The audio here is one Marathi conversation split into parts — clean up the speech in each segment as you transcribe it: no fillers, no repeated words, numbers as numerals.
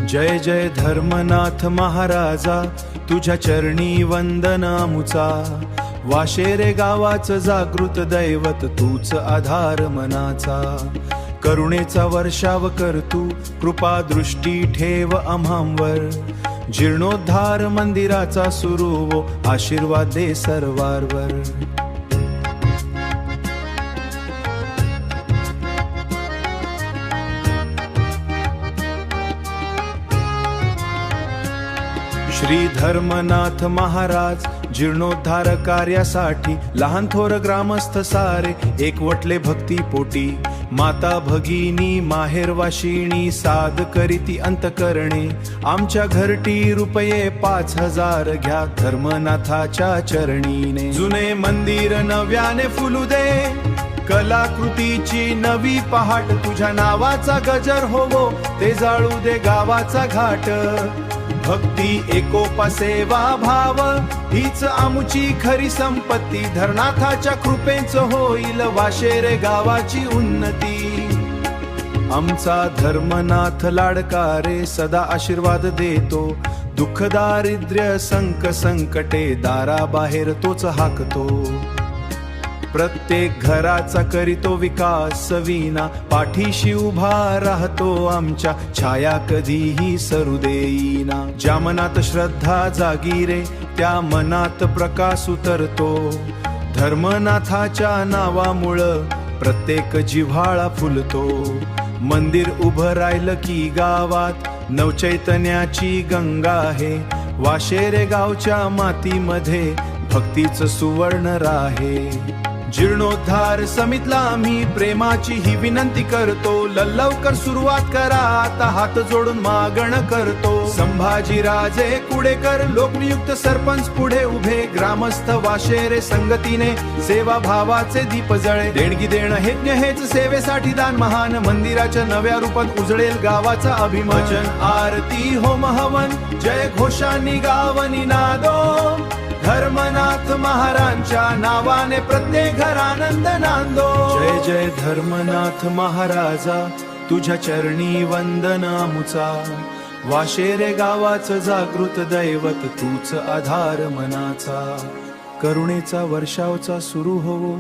जय जय धर्मनाथ महाराजा, तुझ्या चरणी वंदन आमुचा. वाशेरे गावाचं जागृत दैवत, तूच आधार मनाचा. करुणेचा वर्षाव कर तू, कृपा दृष्टी ठेव आम्हांवर. जीर्णोद्धार मंदिराचा सुरू वो, आशीर्वाद दे सर्वांवर. श्री धर्मनाथ महाराज जीर्णोद्धार कार्यासाठी, लहान थोर ग्रामस्थ सारे एकवटले भक्ती पोटी. माता भगिनी माहेर वाशिणी, साध करीती अंतकरणे. आमच्या घरटी रुपये 5,000 घ्या, धर्मनाथाच्या चरणीने. जुने मंदिर नव्याने फुलू दे, कलाकृतीची नवी पहाट. तुझ्या नावाचा गजर होवो, ते जाळू दे गावाचा घाट. भक्ती एकोपा सेवा भाव, हीच आमुची खरी संपत्ती. धरनाथाच्या कृपेच होईल वाशेरे गावाची उन्नती. आमचा धर्मनाथ लाडका रे, सदा आशीर्वाद देतो. दुःख दारिद्र्य संकटे, दाराबाहेर तोच हाकतो. प्रत्येक घराचा करीतो विकास विना, पाठीशी उभा राहतो आमच्या, छाया कधीही सरू देईना. ज्या मनात श्रद्धा जागी रे, त्या मनात प्रकाश उतरतो. धर्मनाथाच्या नावामुळं प्रत्येक जिव्हाळा फुलतो. मंदिर उभं राहिलं की गावात नवचैतन्याची गंगा आहे. वाशेरे गावच्या मातीमध्ये भक्तीचं सुवर्ण राहे. जीर्णोद्धार समितला आम्ही प्रेमाची ही विनंती करतो. लवकर सुरुवात करा, आता हात जोडून मागण करतो. संभाजी राजे कुडेकर लोकनियुक्त सरपंच पुढे उभे. ग्रामस्थ वाशेरे संगतीने सेवा भावाचे दीप जळे. देणगी देणं हेच सेवेसाठी दान महान. मंदिराच्या नव्या रूपात उजळेल गावाचा अभिमान. भजन आरती होम हवन, जय घोषांनी गावनी नादो. धर्मनाथ महाराजांच्या नावाने प्रत्येक घर आनंद नांदो. जय जय धर्मनाथ महाराजा, तुझ्या चरणी वंदन आमुचा. वाशेरे गावाचं जागृत दैवत, तूच आधार मनाचा. करुणेचा वर्षावचा सुरू होवो,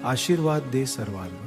आशीर्वाद दे सर्वांना.